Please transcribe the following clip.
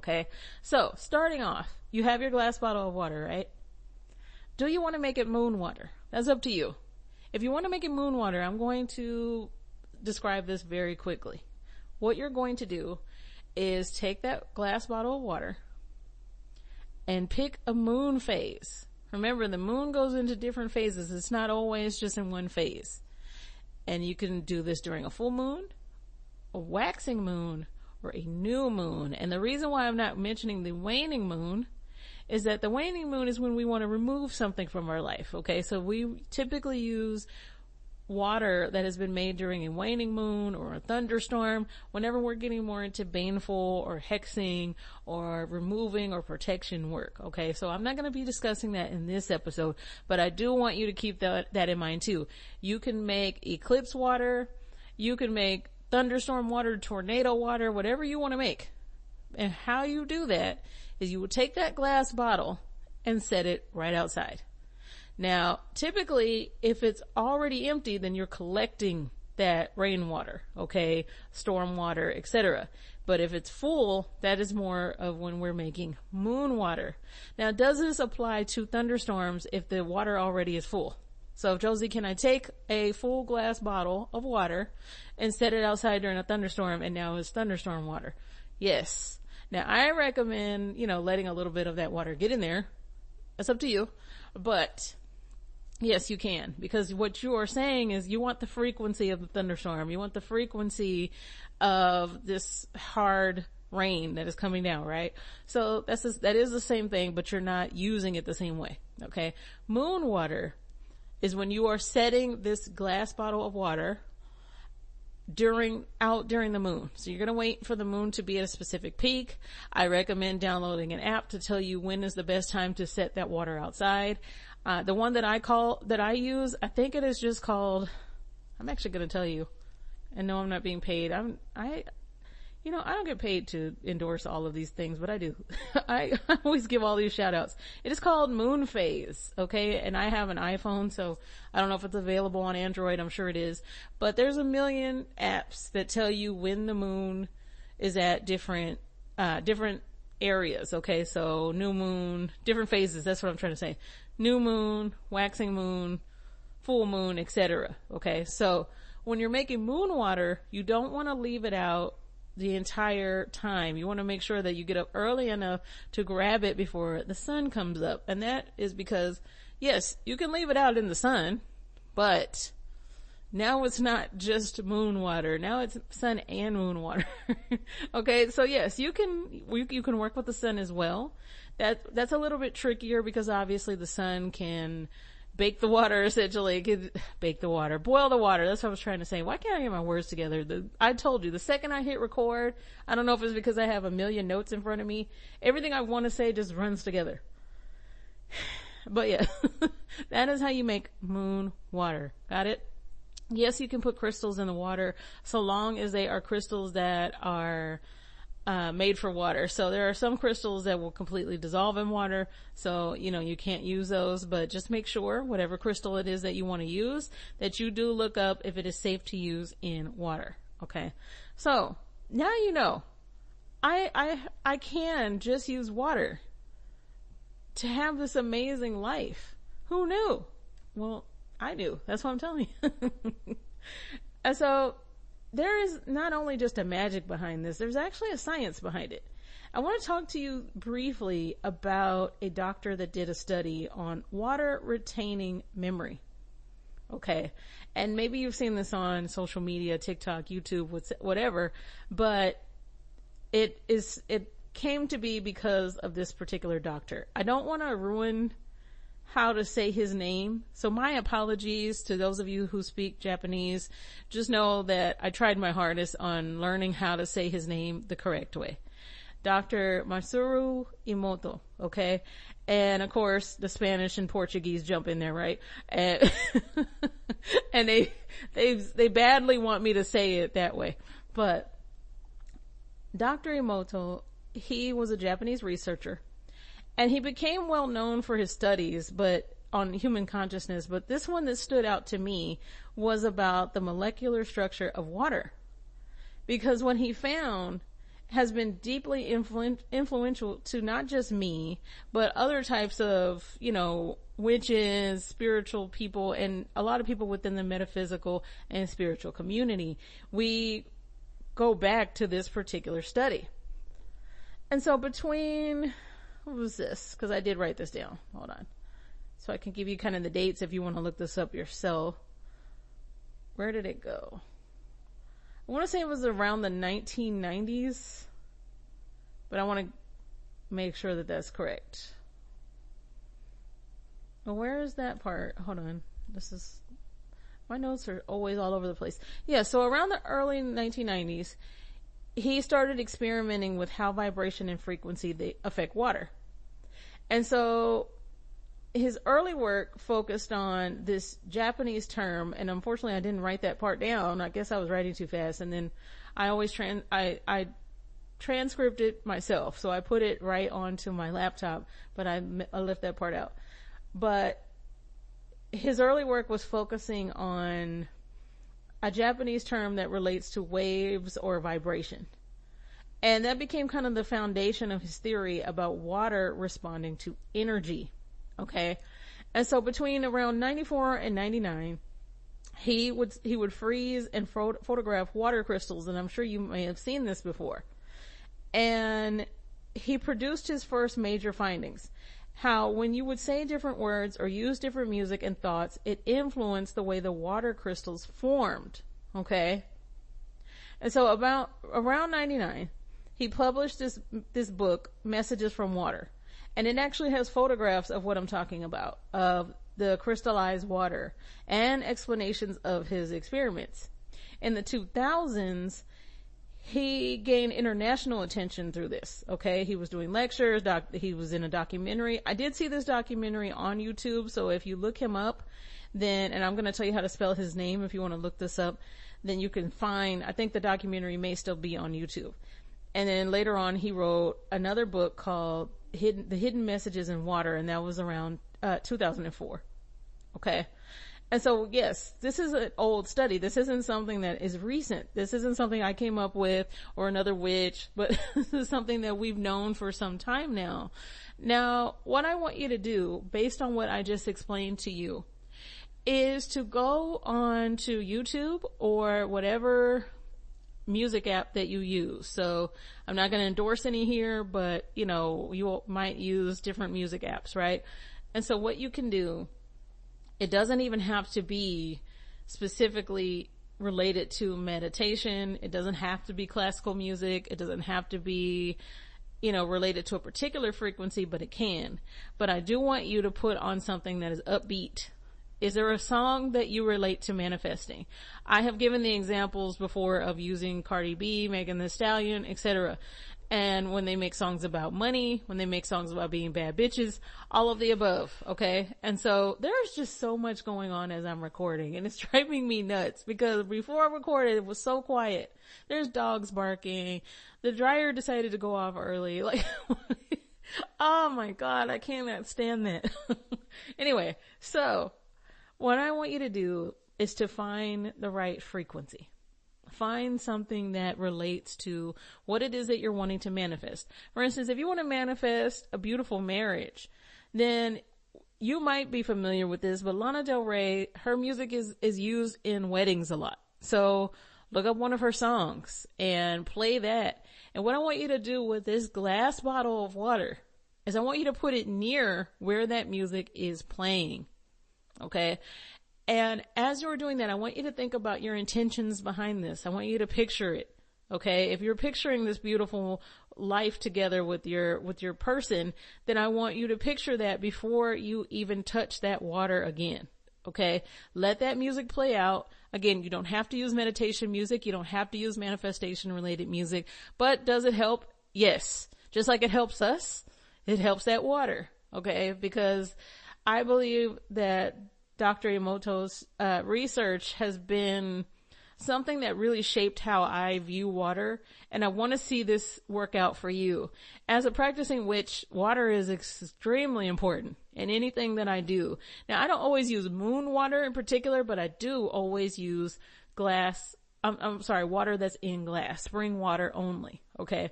Okay. So starting off, you have your glass bottle of water, right? Do you want to make it moon water? That's up to you. If you want to make it moon water, I'm going to describe this very quickly. What you're going to do is take that glass bottle of water and pick a moon phase. Remember, the moon goes into different phases. It's not always just in one phase. And you can do this during a full moon, a waxing moon, or a new moon. And the reason why I'm not mentioning the waning moon is that the waning moon is when we want to remove something from our life. Okay, so we typically use water that has been made during a waning moon or a thunderstorm whenever we're getting more into baneful or hexing or removing or protection work. Okay, so I'm not going to be discussing that in this episode, but I do want you to keep that in mind too. You can make eclipse water, you can make thunderstorm water, tornado water, whatever you want to make. And how you do that is you will take that glass bottle and set it right outside. Now, typically, if it's already empty, then you're collecting that rainwater, okay, storm water, etc. But if it's full, that is more of when we're making moon water. Now, does this apply to thunderstorms if the water already is full? So, Josie, can I take a full glass bottle of water and set it outside during a thunderstorm and now it's thunderstorm water? Yes. Now, I recommend, letting a little bit of that water get in there. That's up to you. But yes, you can, because what you are saying is you want the frequency of the thunderstorm. You want the frequency of this hard rain that is coming down, right? So that is the same thing, but you're not using it the same way. Okay. Moon water is when you are setting this glass bottle of water during the moon. So you're going to wait for the moon to be at a specific peak. I recommend downloading an app to tell you when is the best time to set that water outside. The one that I use, I think it is just called, I'm actually going to tell you, and no, I'm not being paid. I don't get paid to endorse all of these things, but I do. I always give all these shout outs. It is called Moon Phase, okay? And I have an iPhone, so I don't know if it's available on Android. I'm sure it is. But there's a million apps that tell you when the moon is at different areas, okay? So new moon, different phases. That's what I'm trying to say. New moon, waxing moon, full moon, etc. Okay? So when you're making moon water, you don't want to leave it out the entire time. You want to make sure that you get up early enough to grab it before the sun comes up. And that is because, yes, you can leave it out in the sun, but now it's not just moon water. Now it's sun and moon water. Okay. So yes, you can work with the sun as well. That's a little bit trickier because obviously the sun can bake the water, essentially. It could bake the water, boil the water. That's what I was trying to say. Why can't I get my words together? I told you, the second I hit record, I don't know if it's because I have a million notes in front of me. Everything I want to say just runs together. But yeah, that is how you make moon water. Got it? Yes, you can put crystals in the water so long as they are crystals that are made for water. So there are some crystals that will completely dissolve in water. So, you can't use those, but just make sure whatever crystal it is that you want to use, that you do look up if it is safe to use in water. Okay. So now you know, I can just use water to have this amazing life. Who knew? Well, I do. That's what I'm telling you. And so there is not only just a magic behind this, there's actually a science behind it. I want to talk to you briefly about a doctor that did a study on water retaining memory. Okay. And maybe you've seen this on social media, TikTok, YouTube, whatever, but it came to be because of this particular doctor. I don't want to ruin how to say his name, so my apologies to those of you who speak Japanese. Just know that I tried my hardest on learning how to say his name the correct way. Dr. Masaru Emoto, okay? And of course, the Spanish and Portuguese jump in there, right? And, and they badly want me to say it that way. But Dr. Emoto, he was a Japanese researcher. And he became well known for his studies, but on human consciousness. But this one that stood out to me was about the molecular structure of water. Because what he found has been deeply influential to not just me, but other types of, witches, spiritual people, and a lot of people within the metaphysical and spiritual community. We go back to this particular study. And so what was this? Because I did write this down. Hold on. So I can give you kind of the dates if you want to look this up yourself. Where did it go? I want to say it was around the 1990s, but I want to make sure that that's correct. Well, where is that part? Hold on. My notes are always all over the place. Yeah, so around the early 1990s, he started experimenting with how vibration and frequency they affect water. And so his early work focused on this Japanese term, and unfortunately I didn't write that part down. I guess I was writing too fast, and then I always I transcribed it myself, so I put it right onto my laptop, but I left that part out. But his early work was focusing on a Japanese term that relates to waves or vibration. And that became kind of the foundation of his theory about water responding to energy. Okay. And so between around 94 and 99, he would freeze and photograph water crystals. And I'm sure you may have seen this before. And he produced his first major findings. How when you would say different words or use different music and thoughts, it influenced the way the water crystals formed. Okay. And so around 99, he published this book, Messages from Water. And it actually has photographs of what I'm talking about, of the crystallized water, and explanations of his experiments. In the 2000s, he gained international attention through this. Okay, he was doing lectures, he was in a documentary. I did see this documentary on YouTube, so if you look him up, and I'm going to tell you how to spell his name if you want to look this up, then you can find, I think the documentary may still be on YouTube. And then later on, he wrote another book called The Hidden Messages in Water, and that was around 2004. Okay. And so, yes, this is an old study. This isn't something that is recent. This isn't something I came up with or another witch, but this is something that we've known for some time now. Now, what I want you to do, based on what I just explained to you, is to go on to YouTube or whatever music app that you use. So I'm not going to endorse any here, but you might use different music apps, right? And so what you can do, it doesn't even have to be specifically related to meditation. It doesn't have to be classical music. It doesn't have to be, related to a particular frequency, but it can. But I do want you to put on something that is upbeat. Is there a song that you relate to manifesting? I have given the examples before of using Cardi B, Megan Thee Stallion, etc. And when they make songs about money, when they make songs about being bad bitches, all of the above, okay? And so there's just so much going on as I'm recording, and it's driving me nuts because before I recorded, it was so quiet. There's dogs barking. The dryer decided to go off early. Oh my God, I cannot stand that. Anyway, so what I want you to do is to find the right frequency. Find something that relates to what it is that you're wanting to manifest. For instance, if you want to manifest a beautiful marriage, then you might be familiar with this, but Lana Del Rey, her music is used in weddings a lot. So look up one of her songs and play that. And what I want you to do with this glass bottle of water is I want you to put it near where that music is playing. Okay. And as you're doing that, I want you to think about your intentions behind this. I want you to picture it. Okay. If you're picturing this beautiful life together with your person, then I want you to picture that before you even touch that water again. Okay. Let that music play out. Again, you don't have to use meditation music. You don't have to use manifestation related music, but does it help? Yes. Just like it helps us, it helps that water. Okay. Because I believe that Dr. Emoto's research has been something that really shaped how I view water, and I want to see this work out for you. As a practicing witch, water is extremely important in anything that I do. Now, I don't always use moon water in particular, but I do always use glass I'm sorry, water that's in glass, spring water only. Okay.